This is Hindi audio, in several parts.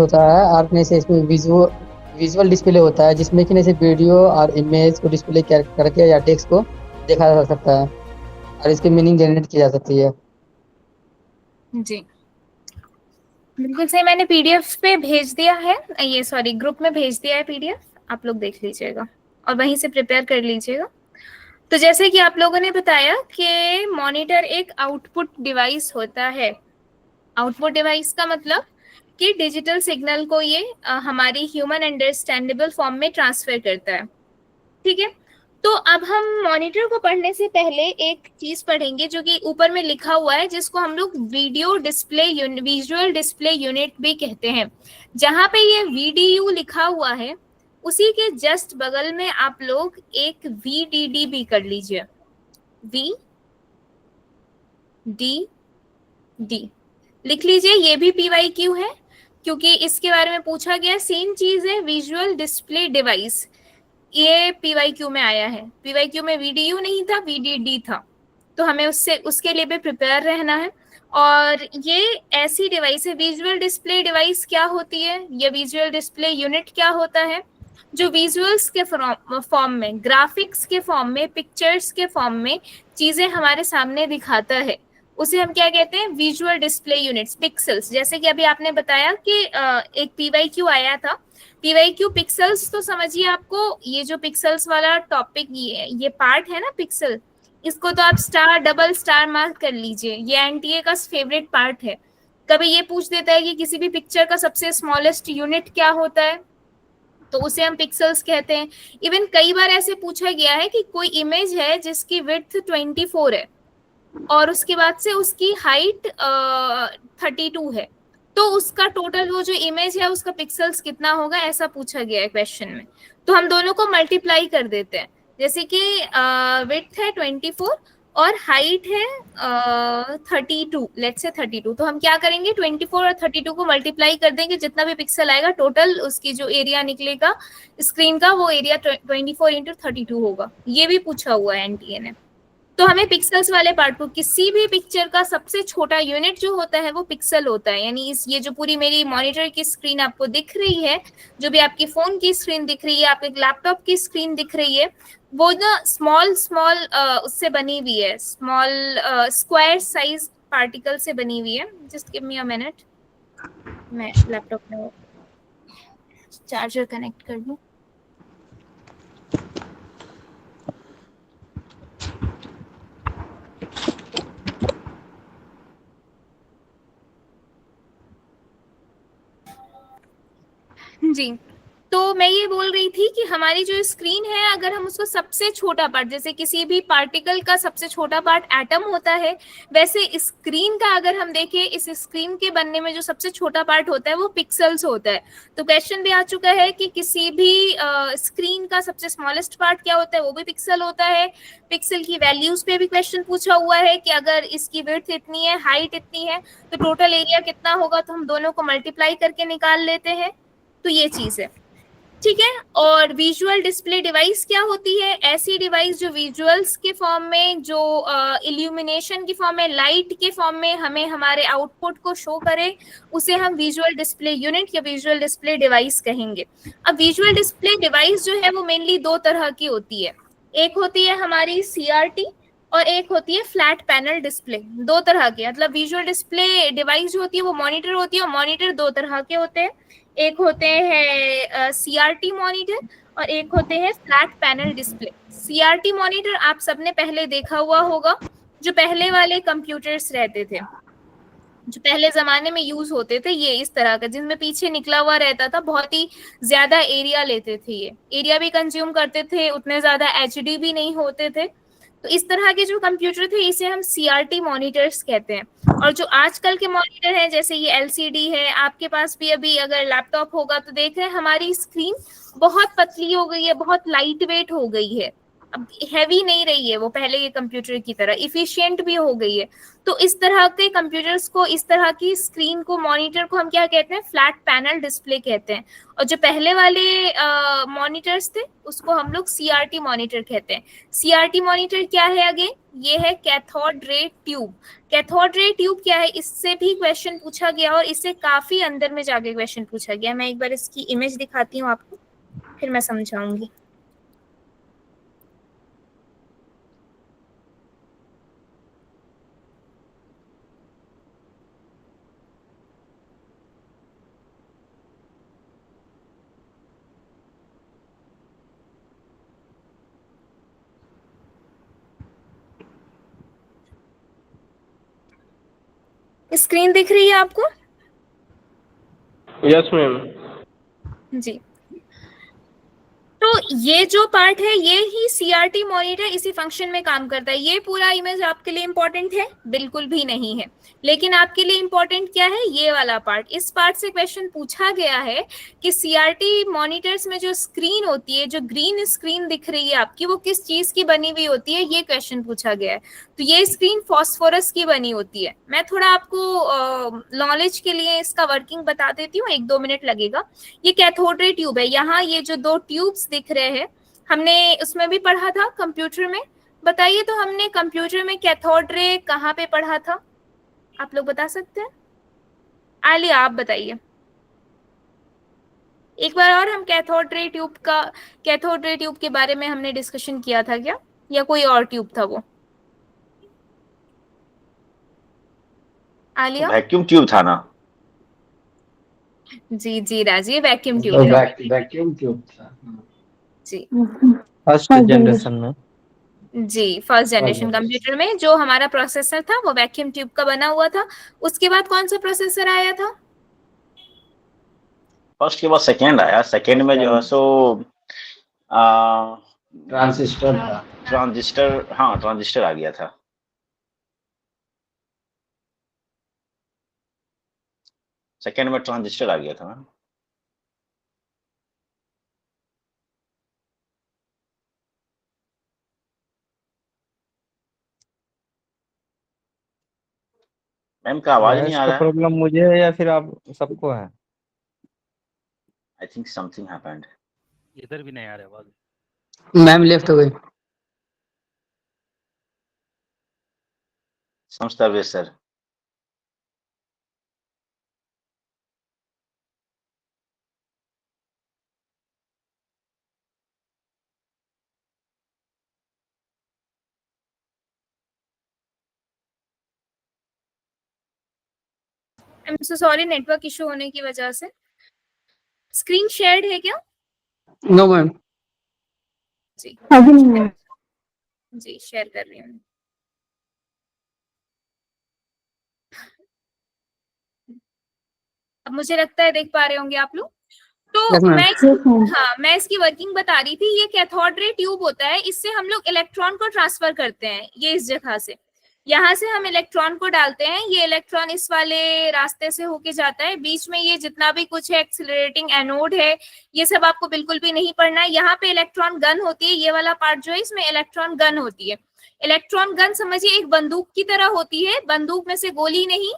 होता है और अपने से इसमें विजुअल डिस्प्ले होता है जिसमें कि जैसे वीडियो और इमेज को डिस्प्ले करके या टेक्स्ट को देखा जा सकता है और इसकी मीनिंग जनरेट की जा सकती है। जी बिल्कुल सही, मैंने पीडीएफ पे भेज दिया है, ये सॉरी ग्रुप में भेज दिया है पीडीएफ, आप लोग देख लीजिएगा और वहीं से प्रिपेयर कर लीजिएगा। तो जैसे कि आप लोगों ने बताया कि मॉनिटर एक आउटपुट डिवाइस होता है। आउटपुट डिवाइस का मतलब कि डिजिटल सिग्नल को ये हमारी ह्यूमन अंडरस्टैंडेबल फॉर्म में ट्रांसफर करता है। ठीक है, तो अब हम मॉनिटर को पढ़ने से पहले एक चीज पढ़ेंगे जो कि ऊपर में लिखा हुआ है, जिसको हम लोग विजुअल डिस्प्ले यूनिट भी कहते हैं। जहां पे ये वीडीयू लिखा हुआ है उसी के जस्ट बगल में आप लोग एक वीडीडी भी कर लीजिए। वी डी डी लिख लीजिए, ये भी पीवाईक्यू है क्योंकि इसके बारे में पूछा गया। सेम चीज है विजुअल डिस्प्ले डिवाइस, ये पीवाईक्यू में आया है। पीवाईक्यू में वीडीयू नहीं था, वीडीडी था, तो हमें उसके लिए भी प्रिपेयर रहना है। और ये ऐसी डिवाइस है, विजुअल डिस्प्ले डिवाइस क्या होती है, ये विजुअल डिस्प्ले यूनिट क्या होता है, जो विजुअल्स के फॉर्म में, ग्राफिक्स के फॉर्म में, पिक्चर्स के फॉर्म में चीजें हमारे सामने दिखाता है, उसे हम क्या कहते हैं, विजुअल डिस्प्ले यूनिट्स, पिक्सल्स। जैसे कि अभी आपने बताया कि एक पीवाईक्यू आया था, पीवाईक्यू पिक्सल्स, तो समझिए आपको ये जो पिक्सल्स वाला टॉपिक, ये पार्ट है ना पिक्सल, इसको तो आप स्टार डबल स्टार मार्क कर लीजिए, ये एनटीए का फेवरेट पार्ट है। कभी ये पूछ देता है कि किसी भी पिक्चर का सबसे स्मॉलेस्ट यूनिट क्या होता है, तो उसे हम पिक्सल्स कहते हैं। इवन कई बार ऐसे पूछा गया है कि कोई इमेज है जिसकी विड्थ 24 है और उसके बाद से उसकी हाइट 32 है, तो उसका टोटल वो जो इमेज है उसका पिक्सल्स कितना होगा, ऐसा पूछा गया है क्वेश्चन में। तो हम दोनों को मल्टीप्लाई कर देते हैं, जैसे कि विड्थ है 24 और हाइट है 32, लेट्स से 32, तो हम क्या करेंगे 24 और 32 को मल्टीप्लाई कर देंगे, जितना भी पिक्सल आएगा टोटल उसकी जो एरिया निकलेगा स्क्रीन का, वो एरिया 24 इंटू 32 होगा। ये भी पूछा हुआ है एनटीए ने। तो हमें पिक्सल्स वाले पार्ट को, किसी भी पिक्चर का सबसे छोटा यूनिट जो होता है वो पिक्सल होता है। यानी ये जो पूरी मेरी मॉनिटर की स्क्रीन आपको दिख रही है, जो भी आपकी फोन की स्क्रीन दिख रही है, आपके लैपटॉप की स्क्रीन दिख रही है, वो ना स्मॉल स्मॉल उससे बनी हुई है, स्मॉल स्क्वायर साइज पार्टिकल से बनी हुई है। Just give me a minute, मैं लैपटॉप में चार्जर कनेक्ट कर दूं। जी, तो मैं ये बोल रही थी कि हमारी जो स्क्रीन है, अगर हम उसको सबसे छोटा पार्ट, जैसे किसी भी पार्टिकल का सबसे छोटा पार्ट एटम होता है, वैसे स्क्रीन का अगर हम देखें, इस स्क्रीन के बनने में जो सबसे छोटा पार्ट होता है वो पिक्सल्स होता है। तो क्वेश्चन भी आ चुका है कि किसी भी स्क्रीन का सबसे स्मॉलेस्ट पार्ट क्या होता है, वो भी पिक्सल होता है। पिक्सल की वैल्यूज पे भी क्वेश्चन पूछा हुआ है कि अगर इसकी विड्थ इतनी है, हाइट इतनी है, तो टोटल एरिया कितना होगा, तो हम दोनों को मल्टीप्लाई करके निकाल लेते हैं। तो ये चीज है, ठीक है। और विजुअल डिस्प्ले डिवाइस क्या होती है, ऐसी डिवाइस जो विजुअल्स के फॉर्म में, जो इल्यूमिनेशन की फॉर्म में, लाइट के फॉर्म में हमें हमारे आउटपुट को शो करे, उसे हम विजुअल डिस्प्ले यूनिट या विजुअल डिस्प्ले डिवाइस कहेंगे। अब विजुअल डिस्प्ले डिवाइस जो है वो मेनली दो तरह की होती है, एक होती है हमारी सीआरटी और एक होती है फ्लैट पैनल डिस्प्ले। दो तरह के, मतलब विजुअल डिस्प्ले डिवाइस जो होती है वो मॉनिटर होती है, और मॉनिटर दो तरह के होते हैं, एक होते हैं सीआरटी मॉनिटर और एक होते हैं flat panel display. CRT monitor आप सबने पहले देखा हुआ होगा, जो पहले वाले कंप्यूटर्स रहते थे, जो पहले जमाने में यूज होते थे, ये इस तरह का जिनमें पीछे निकला हुआ रहता था, बहुत ही ज्यादा एरिया लेते थे, ये एरिया भी कंज्यूम करते थे, उतने ज्यादा एचडी भी नहीं होते थे। तो इस तरह के जो कंप्यूटर थे इसे हम सीआरटी मॉनिटर्स कहते हैं। और जो आजकल के मॉनिटर हैं, जैसे ये एलसीडी है, आपके पास भी अभी अगर लैपटॉप होगा तो देख रहे हैं हमारी स्क्रीन बहुत पतली हो गई है, बहुत लाइट वेट हो गई है। अब हैवी नहीं रही है वो पहले के कंप्यूटर की तरह, इफिशिएंट भी हो गई है। तो इस तरह के कंप्यूटर्स को, इस तरह की स्क्रीन को, मॉनिटर को हम क्या कहते हैं, फ्लैट पैनल डिस्प्ले कहते हैं। और जो पहले वाले मॉनिटर्स थे उसको हम लोग सीआरटी मॉनिटर कहते हैं। सीआरटी मॉनिटर क्या है अगेन, ये है cathode ray tube. Cathode ray tube क्या है, इससे भी क्वेश्चन पूछा गया और इससे काफी अंदर में जाके क्वेश्चन पूछा गया। मैं एक बार इसकी इमेज दिखाती हूँ आपको, फिर मैं समझाऊंगी। स्क्रीन दिख रही है आपको? Yes ma'am. जी। तो ये जो पार्ट है ये ही सीआरटी मॉनिटर इसी फंक्शन में काम करता है। ये पूरा इमेज आपके लिए इंपॉर्टेंट है? बिल्कुल भी नहीं है। लेकिन आपके लिए इंपॉर्टेंट क्या है, ये वाला पार्ट। इस पार्ट से क्वेश्चन पूछा गया है कि सीआरटी मॉनिटर्स में जो स्क्रीन होती है, जो ग्रीन स्क्रीन दिख रही है आपकी, वो किस चीज की बनी हुई होती है, ये क्वेश्चन पूछा गया है। तो ये स्क्रीन फॉस्फोरस की बनी होती है। मैं थोड़ा आपको नॉलेज के लिए इसका वर्किंग बता देती हूँ, 1-2 मिनट लगेगा। ये कैथोड रे ट्यूब है। यहाँ ये जो 2 ट्यूब्स दिख रहे हैं, हमने उसमें भी पढ़ा था कंप्यूटर में। बताइए तो हमने कंप्यूटर में कैथोड रे कहाँ पे पढ़ा था, आप लोग बता सकते हैं? आलिया आप बताइए एक बार और। हम कैथोड रे ट्यूब के बारे में हमने डिस्कशन किया था क्या, या कोई और ट्यूब था वो? आलिया? वैक्यूम ट्यूब था ना? जी जी राजी, वैक्यूम ट्यूब था। वैक्यूम ट्यूब था जी फर्स्ट जनरेशन में। जी, फर्स्ट जनरेशन कंप्यूटर में जो हमारा प्रोसेसर था वो वैक्यूम ट्यूब का बना हुआ था। उसके बाद कौन सा प्रोसेसर आया था? फर्स्ट के बाद सेकेंड आया। सेकेंड में जो है सो ट्रांजिस्टर था। ट्रांजिस्टर, हाँ ट्रांजिस्टर आ गया था। सेकेंड में ट्रांजिस्टर आ गया था मैम। मैम का आवाज नहीं आ रहा है। प्रॉब्लम मुझे है या फिर आप सबको है? I think something happened. इधर भी नहीं आ रहा आवाज। मैम लेफ्ट हो गई। समझता है sir. I am so sorry, network issue होने की वजह से। स्क्रीन शेयर्ड है क्या? No ma'am. जी अभी नहीं है। जी शेयर कर रही हूँ। अब मुझे लगता है देख पा रहे होंगे आप लोग। तो Yes, ma'am. मैं इसकी वर्किंग बता रही थी। ये कैथोड रे ट्यूब होता है, इससे हम लोग इलेक्ट्रॉन को ट्रांसफर करते हैं। ये इस जगह से, यहाँ से हम इलेक्ट्रॉन को डालते हैं। ये इलेक्ट्रॉन इस वाले रास्ते से होके जाता है। बीच में ये जितना भी कुछ है, एक्सिलरेटिंग एनोड है, ये सब आपको बिल्कुल भी नहीं पढ़ना है। यहाँ पे इलेक्ट्रॉन गन होती है। ये वाला पार्ट जो है इसमें इलेक्ट्रॉन गन होती है। इलेक्ट्रॉन गन समझिए एक बंदूक की तरह होती है। बंदूक में से गोली नहीं,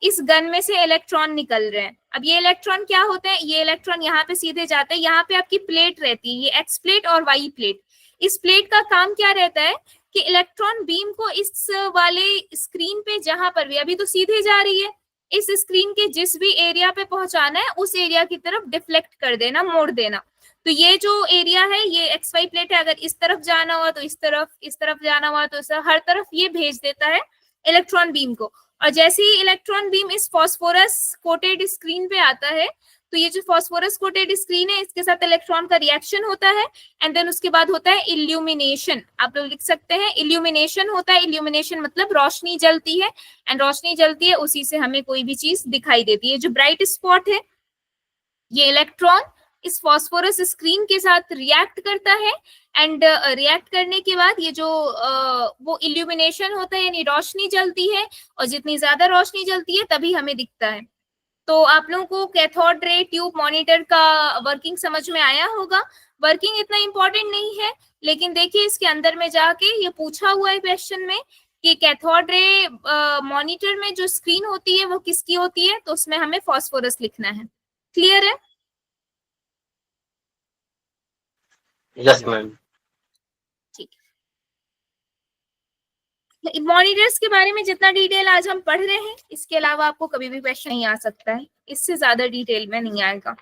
इस गन में से इलेक्ट्रॉन निकल रहे हैं। अब ये इलेक्ट्रॉन क्या होते हैं, ये इलेक्ट्रॉन यहाँ पे सीधे जाते हैं। यहाँ पे आपकी प्लेट रहती है, ये एक्स प्लेट और वाई प्लेट। इस प्लेट का काम क्या रहता है कि इलेक्ट्रॉन बीम को इस वाले स्क्रीन पे, जहां पर भी अभी तो सीधे जा रही है, इस स्क्रीन के जिस भी एरिया पे पहुंचाना है उस एरिया की तरफ डिफ्लेक्ट कर देना, मोड़ देना। तो ये जो एरिया है ये एक्स वाई प्लेट है। अगर इस तरफ जाना हुआ तो इस तरफ जाना हुआ तो हर तरफ ये भेज देता है इलेक्ट्रॉन बीम को। और जैसे ही इलेक्ट्रॉन बीम इस फॉस्फोरस कोटेड स्क्रीन पे आता है, तो ये जो फॉस्फोरस कोटेड स्क्रीन है इसके साथ इलेक्ट्रॉन का रिएक्शन होता है। एंड देन उसके बाद होता है इल्यूमिनेशन। आप लोग लिख सकते हैं इल्यूमिनेशन होता है। इल्यूमिनेशन मतलब रोशनी जलती है, एंड रोशनी जलती है उसी से हमें कोई भी चीज दिखाई देती है। जो ब्राइट स्पॉट है, ये इलेक्ट्रॉन इस फॉस्फोरस स्क्रीन के साथ रिएक्ट करता है। एंड रिएक्ट करने के बाद ये जो वो इल्यूमिनेशन होता है, यानी रोशनी जलती है। और जितनी ज्यादा रोशनी जलती है तभी हमें दिखता है। तो आप लोगों को कैथोड रे ट्यूब मॉनिटर का वर्किंग समझ में आया होगा। वर्किंग इतना इंपॉर्टेंट नहीं है, लेकिन देखिए इसके अंदर में जाके ये पूछा हुआ है क्वेश्चन में कि कैथोड रे मॉनिटर में जो स्क्रीन होती है वो किसकी होती है, तो उसमें हमें फास्फोरस लिखना है। क्लियर है? Yes ma'am. ठीक है। मॉनिटर्स के बारे में जितना डिटेल आज हम पढ़ रहे हैं, इसके अलावा आपको कभी भी क्वेश्चन नहीं आ सकता है, इससे ज्यादा डिटेल में नहीं आएगा।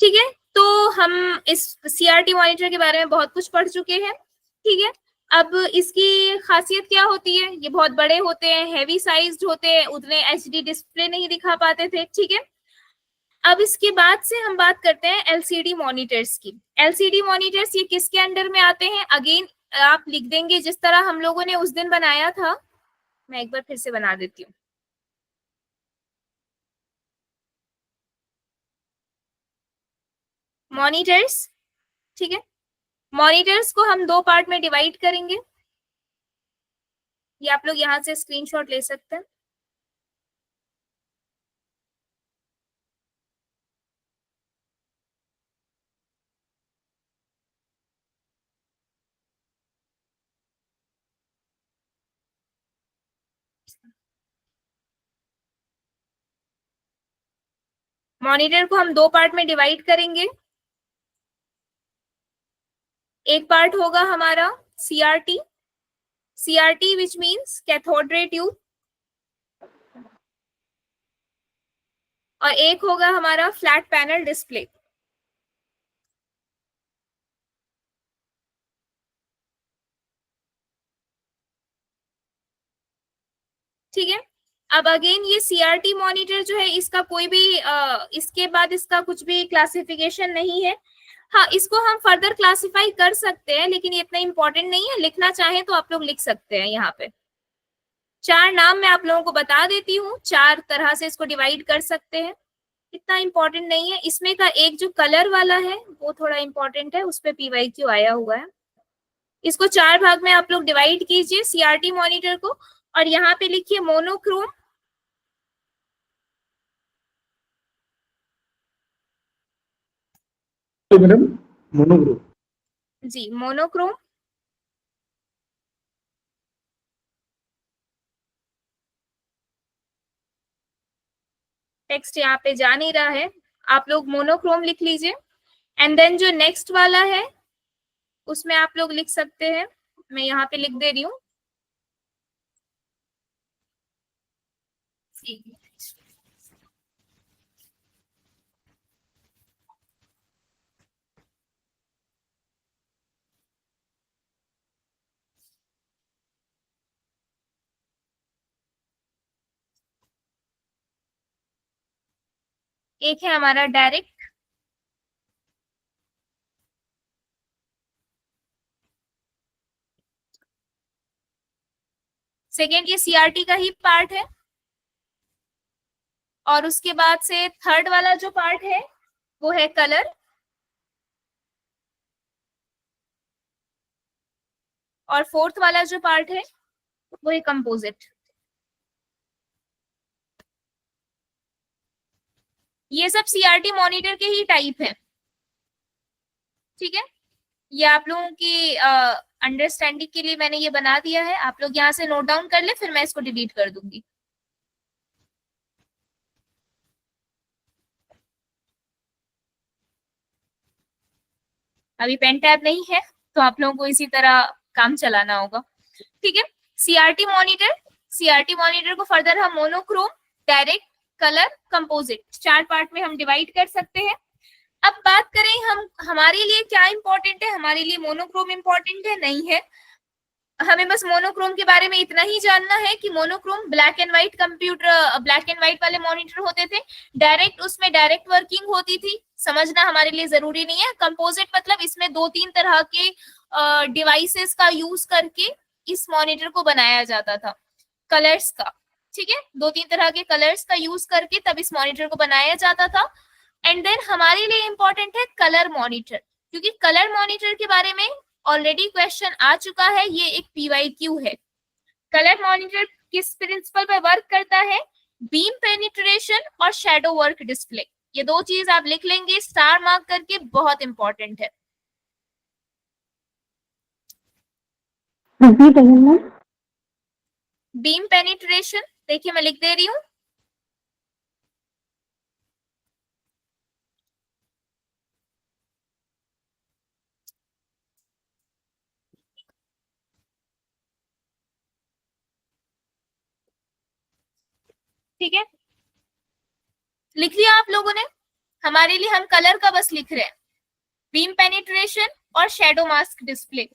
ठीक है, तो हम इस सीआरटी मॉनिटर के बारे में बहुत कुछ पढ़ चुके हैं। ठीक है, अब इसकी खासियत क्या होती है? ये बहुत बड़े होते हैं, हैवी साइज्ड होते हैं, उतने एचडी डिस्प्ले नहीं दिखा पाते थे। ठीक है, अब इसके बाद से हम बात करते हैं एलसीडी मॉनिटर्स की। एलसीडी मॉनिटर्स ये किसके अंडर में आते हैं? अगेन आप लिख देंगे जिस तरह हम लोगों ने उस दिन बनाया था, मैं एक बार फिर से बना देती हूँ। मॉनिटर्स, ठीक है, मॉनिटर्स को हम दो पार्ट में डिवाइड करेंगे। ये आप लोग यहां से स्क्रीनशॉट ले सकते हैं। मॉनिटर को हम दो पार्ट में डिवाइड करेंगे। एक पार्ट होगा हमारा CRT, CRT which means cathode ray tube, और एक होगा हमारा फ्लैट पैनल डिस्प्ले। ठीक है, अब अगेन ये सीआरटी मॉनिटर जो है इसका कोई भी इसके बाद इसका कुछ भी क्लासिफिकेशन नहीं है। हाँ, इसको हम फर्दर क्लासिफाई कर सकते हैं, लेकिन ये इतना इंपॉर्टेंट नहीं है। लिखना चाहें तो आप लोग लिख सकते हैं। यहाँ पे चार नाम मैं आप लोगों को बता देती हूँ, चार तरह से इसको डिवाइड कर सकते हैं, इतना इंपॉर्टेंट नहीं है। इसमें का एक जो कलर वाला है वो थोड़ा इंपॉर्टेंट है, उस पर पीवाईक्यू आया हुआ है। इसको चार भाग में आप लोग डिवाइड कीजिए सीआरटी मॉनिटर को, और यहाँ पे लिखिए मोनोक्रोम, मैडम मोनोक्रोम जी मोनोक्रोम, टेक्स्ट यहाँ पे जा नहीं रहा है, आप लोग मोनोक्रोम लिख लीजिए। एंड देन जो नेक्स्ट वाला है उसमें आप लोग लिख सकते हैं, मैं यहाँ पे लिख दे रही हूँ एक है हमारा डायरेक्ट, सेकेंड ये सीआरटी का ही पार्ट है, और उसके बाद से थर्ड वाला जो पार्ट है वो है कलर, और फोर्थ वाला जो पार्ट है वो है कंपोजिट। ये सब सीआरटी मॉनिटर के ही टाइप है। ठीक है, ये आप लोगों की अंडरस्टैंडिंग के लिए मैंने ये बना दिया है, आप लोग यहाँ से नोट डाउन कर ले, फिर मैं इसको डिलीट कर दूंगी। अभी पेन टैब नहीं है तो आप लोगों को इसी तरह काम चलाना होगा। ठीक है, सीआरटी मॉनिटर, सीआरटी मॉनिटर को फर्दर हम मोनोक्रोम, डायरेक्ट, कलर, कंपोजिट चार पार्ट में हम डिवाइड कर सकते हैं। अब बात करें हम हमारे लिए क्या इंपॉर्टेंट है, हमारे लिए मोनोक्रोम इंपॉर्टेंट है नहीं है, हमें बस मोनोक्रोम के बारे में इतना ही जानना है कि monochrome black and white computer, black and white वाले मॉनिटर होते थे, डायरेक्ट उसमें डायरेक्ट वर्किंग होती थी, समझना हमारे लिए जरूरी नहीं है। कंपोजिट मतलब इसमें दो तीन तरह के डिवाइसेस का यूज करके इस मॉनिटर को बनाया जाता था, कलर्स का। ठीक है, दो तीन तरह के कलर्स का यूज करके तब इस मॉनिटर को बनाया जाता था। एंड देन हमारे लिए इंपॉर्टेंट है कलर मॉनिटर, क्योंकि कलर मॉनिटर के बारे में ऑलरेडी क्वेश्चन आ चुका है, ये एक पीवाईक्यू है। कलर मॉनिटर किस प्रिंसिपल पर वर्क करता है? बीम पेनिट्रेशन और शैडो वर्क डिस्प्ले, ये दो चीज आप लिख लेंगे स्टार मार्क करके, बहुत इंपॉर्टेंट है। बीम पेनिट्रेशन, देखिए मैं लिख दे रही हूँ। ठीक है, लिख लिया आप लोगों ने? हमारे लिए हम कलर का बस लिख रहे हैं, बीम पेनिट्रेशन और शैडो मास्क डिस्प्ले।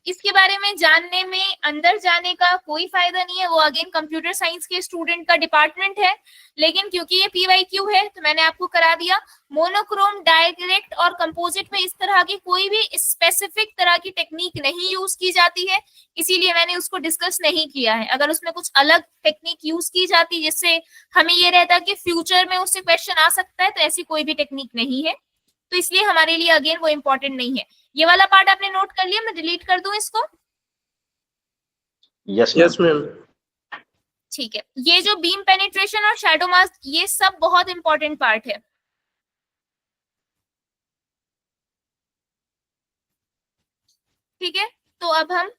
इसके बारे में जानने में अंदर जाने का कोई फायदा नहीं है, वो अगेन कंप्यूटर साइंस के स्टूडेंट का डिपार्टमेंट है। लेकिन क्योंकि ये पीवाईक्यू है तो मैंने आपको करा दिया। मोनोक्रोम, डायरेक्ट और कंपोजिट में इस तरह की कोई भी स्पेसिफिक तरह की टेक्निक नहीं यूज की जाती है, इसीलिए मैंने उसको डिस्कस नहीं किया है। अगर उसमें कुछ अलग टेक्निक यूज की जाती जिससे हमें ये रहता कि फ्यूचर में उससे क्वेश्चन आ सकता है, तो ऐसी कोई भी टेक्निक नहीं है, तो इसलिए हमारे लिए अगेन वो इम्पोर्टेंट नहीं है। ये वाला पार्ट आपने नोट कर लिया? मैं डिलीट कर दूं इसको? Yes ma'am. ठीक है, ये जो बीम पेनिट्रेशन और शैडो मास्क, ये सब बहुत इंपॉर्टेंट पार्ट है। ठीक है, तो अब हम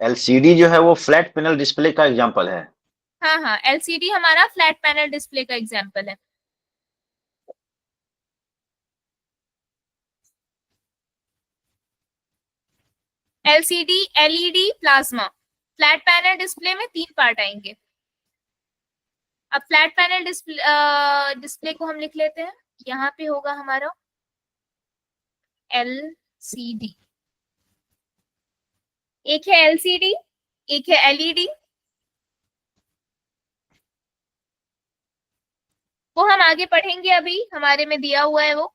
एलसीडी जो है वो फ्लैट पैनल डिस्प्ले का एग्जांपल है। हाँ हाँ, एलसीडी हमारा फ्लैट पैनल डिस्प्ले का एग्जांपल है। LCD, LED, plasma. Flat panel display में 3 पार्ट आएंगे। अब फ्लैट पैनल डिस्प्ले को हम लिख लेते हैं। यहाँ पे होगा हमारा एलसीडी, एक है एलसीडी, एक है एलईडी। वो हम आगे पढ़ेंगे, अभी हमारे में दिया हुआ है वो।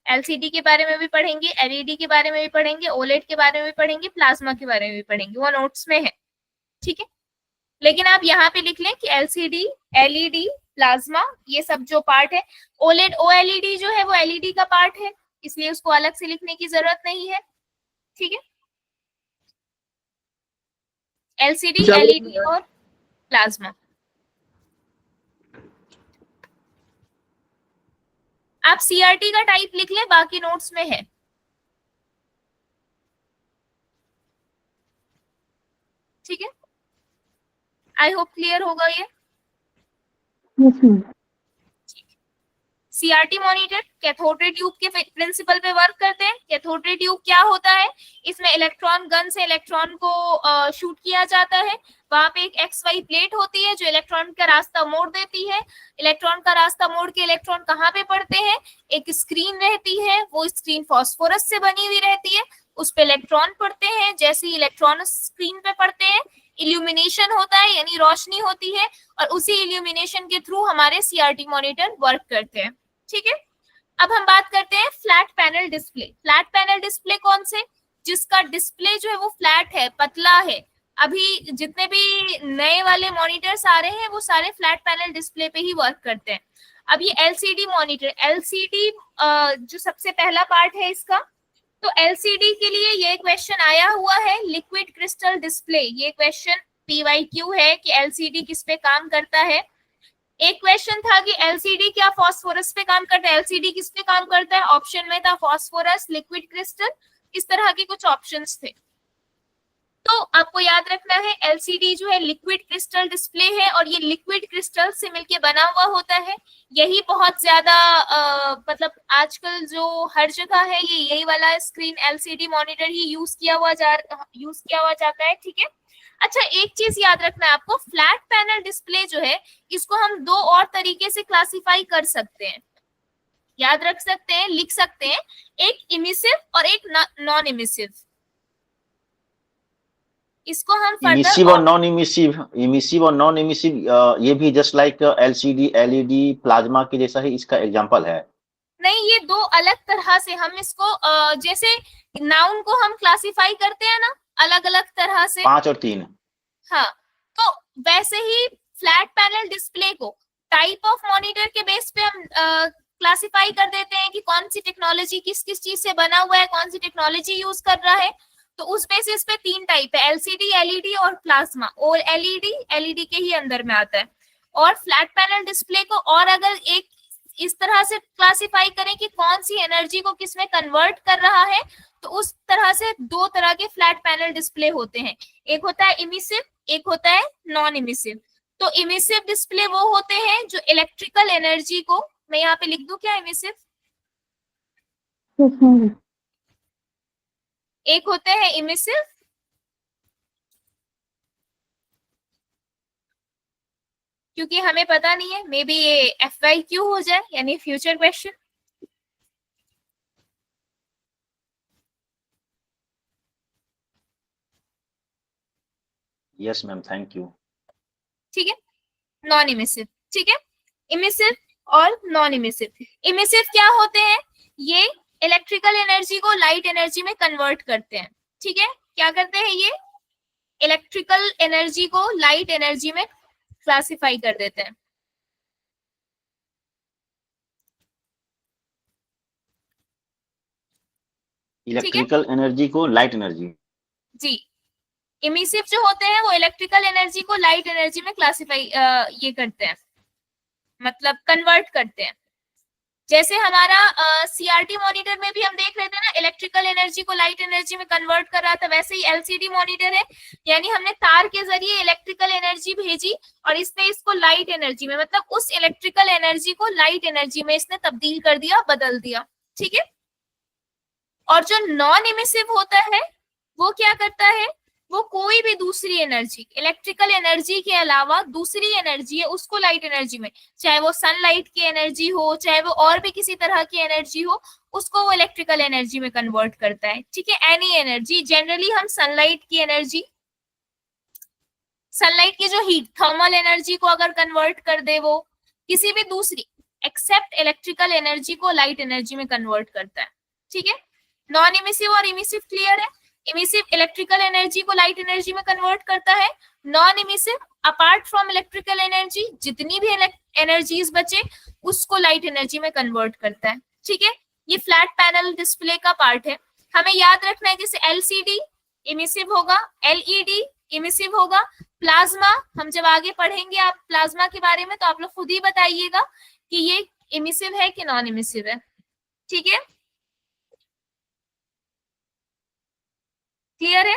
एलसीडी के बारे में भी पढ़ेंगे, एलईडी के बारे में भी पढ़ेंगे, ओलेड के बारे में भी पढ़ेंगे, प्लाज्मा के बारे में भी पढ़ेंगे, वो नोट्स में है। ठीक है, लेकिन आप यहाँ पे लिख लें कि एलसीडी, एलईडी, प्लाज्मा, ये सब जो पार्ट है। ओलेड, ओएलईडी जो है वो एलईडी का पार्ट है, इसलिए उसको अलग से लिखने की जरूरत नहीं है। ठीक है, एलसीडी, एलईडी और प्लाज्मा। आप सीआरटी का टाइप लिख लें, बाकी नोट्स में है। ठीक है, आई होप क्लियर होगा ये। CRT monitor cathode ray tube के प्रिंसिपल पे वर्क करते हैं। कैथोड रे ट्यूब क्या होता है? इसमें इलेक्ट्रॉन गन से इलेक्ट्रॉन को शूट किया जाता है। वहां पे एक XY प्लेट होती है जो इलेक्ट्रॉन का रास्ता मोड़ देती है। इलेक्ट्रॉन का रास्ता मोड़ के इलेक्ट्रॉन कहाँ पे पड़ते हैं? एक स्क्रीन रहती है, वो स्क्रीन फास्फोरस से बनी हुई रहती है, उस पे इलेक्ट्रॉन पड़ते हैं। जैसे ही इलेक्ट्रॉन स्क्रीन पे पड़ते हैं, इल्यूमिनेशन होता है, यानी रोशनी होती है, और उसी इल्यूमिनेशन के थ्रू हमारे सीआरटी मॉनिटर वर्क करते हैं। ठीक है, अब हम बात करते हैं flat panel display. Flat panel display कौन से? जिसका डिस्प्ले जो है वो फ्लैट है, पतला है। अभी जितने भी नए वाले मॉनिटर्स आ रहे हैं वो सारे फ्लैट पैनल डिस्प्ले पे ही वर्क करते हैं। अब ये एलसीडी मॉनिटर, एलसीडी जो सबसे पहला पार्ट है इसका, तो एलसीडी के लिए ये क्वेश्चन आया हुआ है, लिक्विड क्रिस्टल डिस्प्ले। ये क्वेश्चन पीवाईक्यू है कि एलसीडी किस पे काम करता है। एक क्वेश्चन था कि एलसीडी क्या फास्फोरस पे काम करता है, एलसीडी किस पे काम करता है? ऑप्शन में था फास्फोरस, लिक्विड क्रिस्टल, इस तरह के कुछ ऑप्शंस थे। तो आपको याद रखना है एलसीडी जो है लिक्विड क्रिस्टल डिस्प्ले है, और ये लिक्विड क्रिस्टल से मिलके बना हुआ होता है। यही बहुत ज्यादा मतलब आजकल जो हर जगह है, ये यही वाला स्क्रीन एलसीडी मॉनिटर ही यूज किया हुआ जाता है। ठीक है, अच्छा एक चीज याद रखना है आपको, फ्लैट पैनल डिस्प्ले जो है इसको हम 2 और तरीके से क्लासिफाई कर सकते हैं, याद रख सकते हैं, लिख सकते हैं। एक इमिसिव और एक नॉन इमिसिव। इसको हम इमिसिव और नॉन इमिसिव, ये भी just like LCD, LED, plasma के जैसा ही इसका एग्जांपल है। नहीं, ये 2 अलग तरह से हम इसको जैसे नाउन को हम क्लासिफाई करते हैं ना अलग अलग तरह से, 5 और 3। हाँ, तो वैसे ही फ्लैट पैनल डिस्प्ले को टाइप ऑफ मॉनिटर के बेस पे हम क्लासिफाई कर देते हैं कि कौन सी टेक्नोलॉजी किस किस चीज से बना हुआ है, कौन सी टेक्नोलॉजी यूज कर रहा है। तो उस बेसिस पे 3 टाइप है, एलसीडी, एलईडी और प्लाज्मा। और एलईडी के ही अंदर में आता है। और फ्लैट पैनल डिस्प्ले को और अगर एक इस तरह से क्लासिफाई करें कि कौन सी एनर्जी को किस में कन्वर्ट कर रहा है, तो उस तरह से दो तरह के फ्लैट पैनल डिस्प्ले होते हैं, एक होता है इमिसिव, एक होता है नॉन इमिसिव। तो इमिसिव डिस्प्ले वो होते हैं जो इलेक्ट्रिकल एनर्जी को, मैं यहाँ पे लिख दूं क्या इमिसिव, एक होते हैं इमिसिव क्योंकि हमें पता नहीं है, मे बी ये FYQ हो जाए यानी future question. Yes ma'am, thank you. ठीक है, नॉन इमिसिव, ठीक है, इमिसिव और नॉन इमिसिव। इमिसिव क्या होते हैं, ये इलेक्ट्रिकल एनर्जी को लाइट एनर्जी में कन्वर्ट करते हैं, ठीक है, क्या करते हैं ये इलेक्ट्रिकल एनर्जी को लाइट एनर्जी में क्लासिफाई कर देते हैं। इलेक्ट्रिकल एनर्जी को लाइट एनर्जी, जी, इमिसिव जो होते हैं वो इलेक्ट्रिकल एनर्जी को लाइट एनर्जी में क्लासिफाई ये करते हैं, मतलब कन्वर्ट करते हैं। जैसे हमारा CRT मॉनिटर में भी हम देख रहे थे ना, इलेक्ट्रिकल एनर्जी को लाइट एनर्जी में कन्वर्ट कर रहा था, वैसे ही LCD मॉनिटर है, यानी हमने तार के जरिए इलेक्ट्रिकल एनर्जी भेजी और इसने इसको लाइट एनर्जी में, मतलब उस इलेक्ट्रिकल एनर्जी को लाइट एनर्जी में इसने तब्दील कर दिया, बदल दिया, ठीक है। और जो नॉन इमिसिव होता है वो क्या करता है, वो कोई भी दूसरी एनर्जी, इलेक्ट्रिकल एनर्जी के अलावा दूसरी एनर्जी है उसको लाइट एनर्जी में, चाहे वो सनलाइट की एनर्जी हो, चाहे वो और भी किसी तरह की एनर्जी हो, उसको वो इलेक्ट्रिकल एनर्जी में कन्वर्ट करता है, ठीक है। एनी एनर्जी, जनरली हम सनलाइट की एनर्जी, सनलाइट की जो हीट थर्मल एनर्जी को अगर कन्वर्ट कर दे, वो किसी भी दूसरी एक्सेप्ट इलेक्ट्रिकल एनर्जी को लाइट एनर्जी में कन्वर्ट करता है, ठीक है। नॉन इमिसिव और इमिसिव क्लियर है। इमिसिव इलेक्ट्रिकल एनर्जी को लाइट एनर्जी में कन्वर्ट करता है, non emissive apart from electrical energy जितनी भी एनर्जीज बचे उसको लाइट एनर्जी में कन्वर्ट करता है, ठीक है। ये फ्लैट पैनल डिस्प्ले का पार्ट है, हमें याद रखना है। जैसे LCD इमिसिव होगा, LED इमिसिव होगा, प्लाज्मा, हम जब आगे पढ़ेंगे आप प्लाज्मा के बारे में तो आप लोग खुद ही बताइएगा कि ये इमिसिव है कि नॉन इमिसिव है, ठीक है, क्लियर है।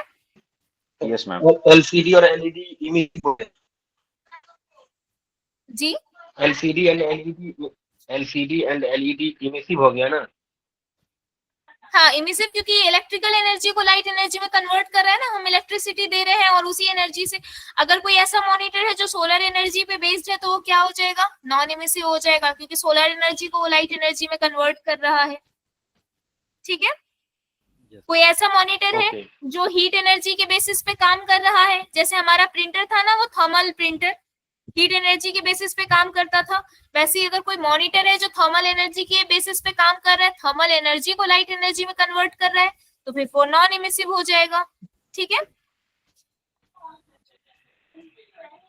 Yes ma'am. LCD और LED इमिसिव हो गए। जी, LCD एंड LED इमिसिव हो गया ना। हाँ इमिसिव, क्योंकि इलेक्ट्रिकल एनर्जी को लाइट एनर्जी में कन्वर्ट कर रहा है ना, हम इलेक्ट्रिसिटी दे रहे हैं और उसी एनर्जी से, अगर कोई ऐसा मॉनिटर है जो सोलर एनर्जी पे बेस्ड है तो वो क्या हो जाएगा, नॉन इमिसिव हो जाएगा, क्योंकि सोलर एनर्जी को वो लाइट एनर्जी में कन्वर्ट कर रहा है, ठीक है। कोई ऐसा मॉनिटर है जो हीट एनर्जी के बेसिस पे काम कर रहा है, जैसे हमारा प्रिंटर था ना, वो थर्मल प्रिंटर हीट एनर्जी के बेसिस पे काम करता था, वैसे ही अगर कोई मॉनिटर है जो थर्मल एनर्जी के बेसिस पे काम कर रहा है, थर्मल एनर्जी को लाइट एनर्जी में कन्वर्ट कर रहा है, तो फिर वो नॉन इमिसिव हो जाएगा, ठीक है।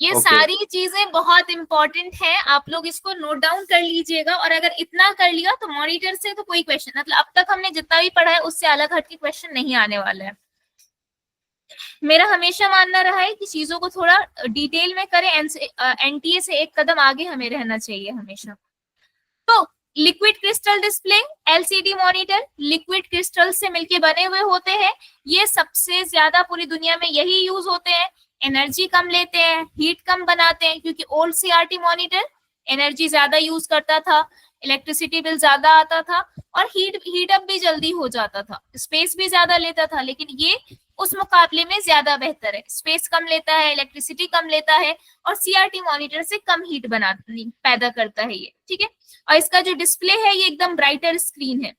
ये सारी चीजें बहुत इंपॉर्टेंट है, आप लोग इसको नोट डाउन कर लीजिएगा, और अगर इतना कर लिया तो मॉनिटर से तो कोई क्वेश्चन, मतलब अब तक हमने जितना भी पढ़ा है उससे अलग हटके क्वेश्चन नहीं आने वाला है। मेरा हमेशा मानना रहा है कि चीजों को थोड़ा डिटेल में करें, NTA से एक कदम आगे हमें रहना चाहिए हमेशा। तो liquid crystal display, LCD monitor liquid crystal से मिलके बने हुए होते हैं, ये सबसे ज्यादा पूरी दुनिया में यही यूज होते हैं, एनर्जी कम लेते हैं, हीट कम बनाते हैं, क्योंकि ओल्ड CRT मॉनिटर एनर्जी ज्यादा यूज करता था, इलेक्ट्रिसिटी बिल ज्यादा आता था और हीट अप भी जल्दी हो जाता था, स्पेस भी ज्यादा लेता था, लेकिन ये उस मुकाबले में ज्यादा बेहतर है, स्पेस कम लेता है, इलेक्ट्रिसिटी कम लेता है और CRT मॉनिटर से कम हीट पैदा करता है ये, ठीक है। और इसका जो डिस्प्ले है ये एकदम ब्राइटर स्क्रीन है।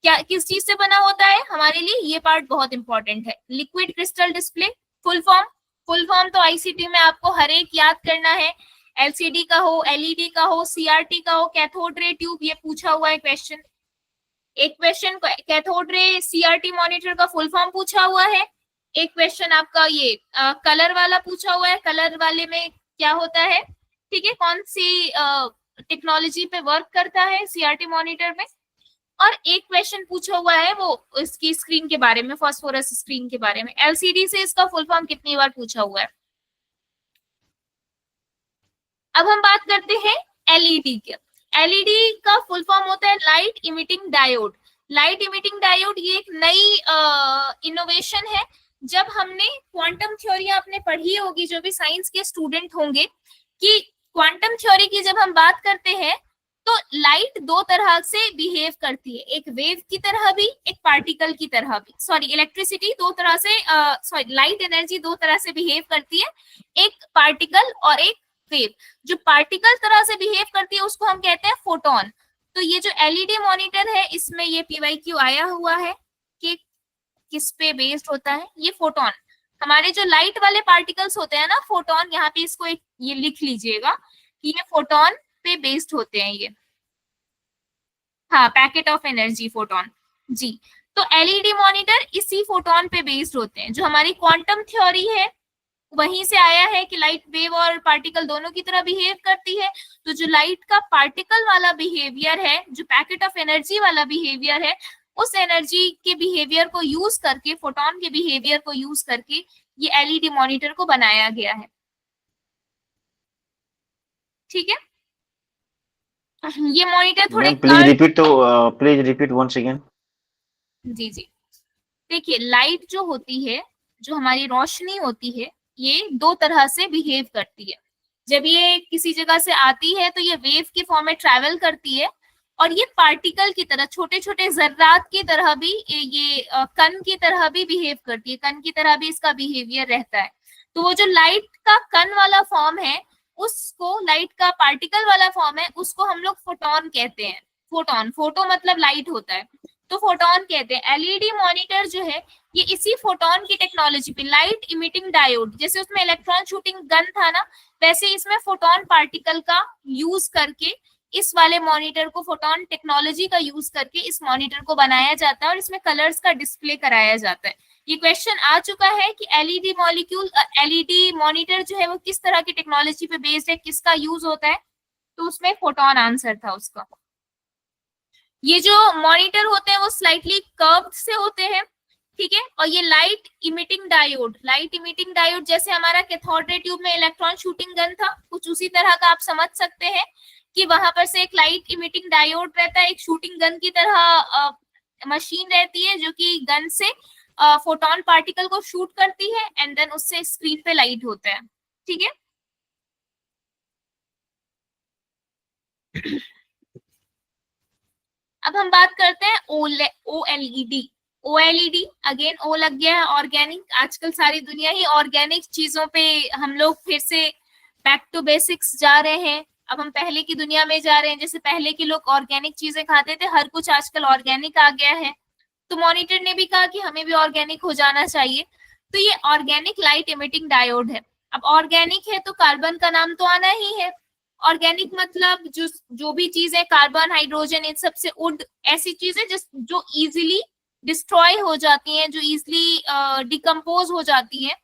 क्या किस चीज से बना होता है, हमारे लिए ये पार्ट बहुत इंपॉर्टेंट है। Liquid crystal display full form तो ICT में आपको हर एक याद करना है, LCD का हो, LED का हो, CRT का हो, कैथोड रे ट्यूब, ये पूछा हुआ है क्वेश्चन, एक question cathode ray CRT monitor का फुल फॉर्म पूछा हुआ है, एक क्वेश्चन आपका ये कलर वाला पूछा हुआ है, कलर वाले में क्या होता है, ठीक है, कौन सी टेक्नोलॉजी पे वर्क करता है CRT मॉनिटर में, और एक क्वेश्चन पूछा हुआ है वो इसकी स्क्रीन के बारे में, फास्फोरस स्क्रीन के बारे में। LCD से इसका फुल फॉर्म कितनी बार पूछा हुआ है। अब हम बात करते हैं LED के। एलईडी का फुल फॉर्म होता है light emitting diode. Light emitting diode ये एक नई इनोवेशन है। जब हमने क्वांटम थ्योरी आपने पढ़ी होगी, जो भी साइंस के स्टूडेंट होंगे, कि क्वांटम थ्योरी की जब हम बात करते हैं तो लाइट दो तरह से बिहेव करती है, एक वेव की तरह भी, एक पार्टिकल की तरह भी। सॉरी, इलेक्ट्रिसिटी दो तरह से, सॉरी, लाइट एनर्जी दो तरह से बिहेव करती है, एक पार्टिकल और एक वेव। जो पार्टिकल तरह से बिहेव करती है उसको हम कहते हैं फोटोन। तो ये जो एलईडी मॉनिटर है इसमें ये पीवाईक्यू आया हुआ है कि किस पे बेस्ड होता है, ये फोटोन। हमारे जो लाइट वाले पार्टिकल्स होते हैं ना, फोटोन, यहाँ पे इसको एक ये लिख लीजिएगा कि ये फोटोन पे बेस्ड होते हैं ये, हाँ, पैकेट ऑफ एनर्जी, फोटोन जी। तो एलईडी मॉनिटर इसी फोटोन पे बेस्ड होते हैं। जो हमारी क्वांटम थ्योरी है वहीं से आया है कि लाइट वेव और पार्टिकल दोनों की तरह बिहेव करती है। तो जो लाइट का पार्टिकल वाला बिहेवियर है, जो पैकेट ऑफ एनर्जी वाला बिहेवियर है, उस एनर्जी के बिहेवियर को यूज करके, फोटोन के बिहेवियर को यूज करके ये एलईडी मॉनिटर को बनाया गया है। ठीक है, ये मॉनिटर थोड़े प्लीज रिपीट वंस अगेन। जी जी, देखिए, लाइट जो होती है, जो हमारी रोशनी होती है, ये दो तरह से बिहेव करती है। जब ये किसी जगह से आती है तो ये वेव के फॉर्म में ट्रैवल करती है, और ये पार्टिकल की तरह, छोटे छोटे जर्रात की तरह भी, ये कण की तरह भी बिहेव करती है, कण की तरह भी इसका बिहेवियर रहता है। तो वो जो लाइट का कण वाला फॉर्म है उसको, लाइट का पार्टिकल वाला फॉर्म है उसको हम लोग फोटोन कहते हैं। फोटोन, फोटो मतलब लाइट होता है, तो फोटोन कहते हैं। एलईडी मॉनिटर जो है ये इसी फोटोन की टेक्नोलॉजी पे, लाइट इमिटिंग डायोड, जैसे उसमें इलेक्ट्रॉन शूटिंग गन था ना, वैसे इसमें फोटोन पार्टिकल का यूज करके, इस वाले मॉनिटर को फोटोन टेक्नोलॉजी का यूज करके इस मॉनिटर को बनाया जाता है और इसमें कलर्स का डिस्प्ले कराया जाता है। ये क्वेश्चन आ चुका है कि एलईडी मॉलिक्यूल, एलईडी मॉनिटर जो है वो किस तरह की टेक्नोलॉजी पे बेस्ड है, किसका यूज होता है, तो उसमें फोटोन आंसर था उसका। ये जो मॉनिटर होते हैं वो स्लाइटली कर्व्ड से होते हैं, ठीक है। और ये light emitting diode, light emitting diode जैसे हमारा कैथोड रे ट्यूब में इलेक्ट्रॉन शूटिंग गन था, कुछ उसी तरह का आप समझ सकते हैं कि वहां पर से एक लाइट इमिटिंग डायोड रहता है, एक शूटिंग गन की तरह मशीन रहती है जो कि गन से फोटोन पार्टिकल को शूट करती है एंड देन उससे स्क्रीन पे लाइट होता है, ठीक है। अब हम बात करते हैं ओएलईडी। ओएलईडी, अगेन ओ लग गया है, ऑर्गेनिक। आजकल सारी दुनिया ही ऑर्गेनिक चीजों पे, हम लोग फिर से बैक टू बेसिक्स जा रहे हैं। अब हम पहले की दुनिया में जा रहे हैं, जैसे पहले के लोग ऑर्गेनिक चीजें खाते थे, हर कुछ आजकल ऑर्गेनिक आ गया है। तो मॉनिटर ने भी कहा कि हमें भी ऑर्गेनिक हो जाना चाहिए। तो ये ऑर्गेनिक लाइट इमिटिंग डायोड है। अब ऑर्गेनिक है तो कार्बन का नाम तो आना ही है। ऑर्गेनिक मतलब जो भी चीजें, कार्बन, हाइड्रोजन, इन सबसे उड, ऐसी चीजें जो इजीली डिस्ट्रॉय हो जाती हैं, जो इजीली डिकम्पोज हो जाती हैं।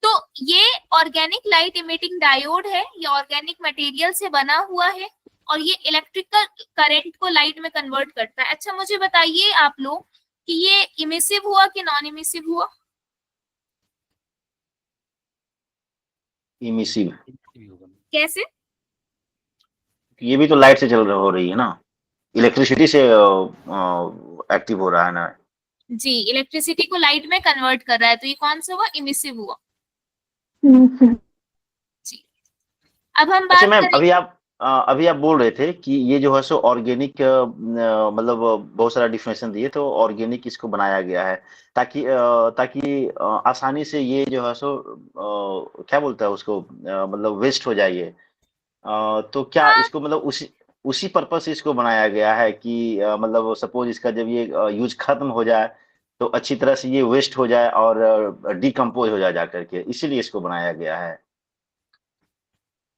तो ये ऑर्गेनिक लाइट इमिटिंग डायोड है, ये ऑर्गेनिक मटेरियल से बना हुआ है और ये इलेक्ट्रिकल करंट को लाइट में कन्वर्ट करता है। अच्छा, मुझे बताइए आप लोग कि ये इमिसिव हुआ कि नॉन इमिसिव हुआ? इमिसिव। कैसे? ये भी तो लाइट से चल हो रही है ना, इलेक्ट्रिसिटी से एक्टिव हो रहा है ना जी, इलेक्ट्रिसिटी को लाइट में कन्वर्ट कर रहा है, तो ये कौन सा हुआ? इमिसिव हुआ जी। अब हम बात मैम, करें, अभी आप बोल रहे थे कि ये जो है सो ऑर्गेनिक, मतलब बहुत सारा डिफिनेशन दिए, तो ऑर्गेनिक इसको बनाया गया है ताकि आसानी से ये जो है सो क्या बोलता है उसको, मतलब वेस्ट हो जाए ये। तो क्या हाँ, इसको मतलब उसी पर्पस से इसको बनाया गया है कि मतलब सपोज इसका जब ये यूज खत्म हो जाए तो अच्छी तरह से ये वेस्ट हो जाए और डिकम्पोज हो जाए जाकर के, इसीलिए इसको बनाया गया है।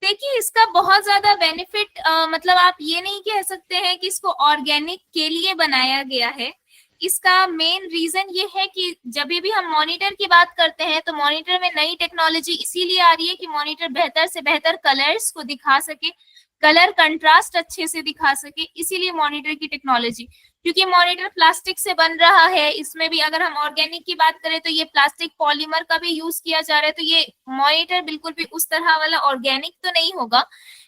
देखिए, इसका बहुत ज्यादा बेनिफिट, मतलब आप ये नहीं कह सकते हैं कि इसको ऑर्गेनिक के लिए बनाया गया है। इसका मेन रीजन ये है कि जब भी हम मॉनिटर की बात करते हैं तो मॉनिटर में नई टेक्नोलॉजी इसीलिए आ रही है कि मॉनिटर बेहतर से बेहतर कलर्स को दिखा सके, कलर कंट्रास्ट अच्छे से दिखा सके, इसीलिए मॉनिटर की टेक्नोलॉजी। क्योंकि मॉनिटर प्लास्टिक से बन रहा है, इसमें भी अगर हम ऑर्गेनिक की बात करें तो ये प्लास्टिक पॉलीमर का भी यूज किया जा रहा है। तो ये मॉनिटर बिल्कुल भी उस तरह वाला ऑर्गेनिक तो नहीं होगा,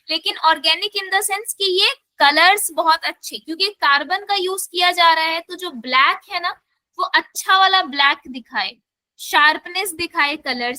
लेकिन ऑर्गेनिक इन द सेंस कि ये कलर्स बहुत अच्छे, क्योंकि कार्बन का यूज किया जा रहा है, तो जो ब्लैक है ना वो अच्छा वाला ब्लैक दिखाए, शार्पनेस दिखाए कलर्स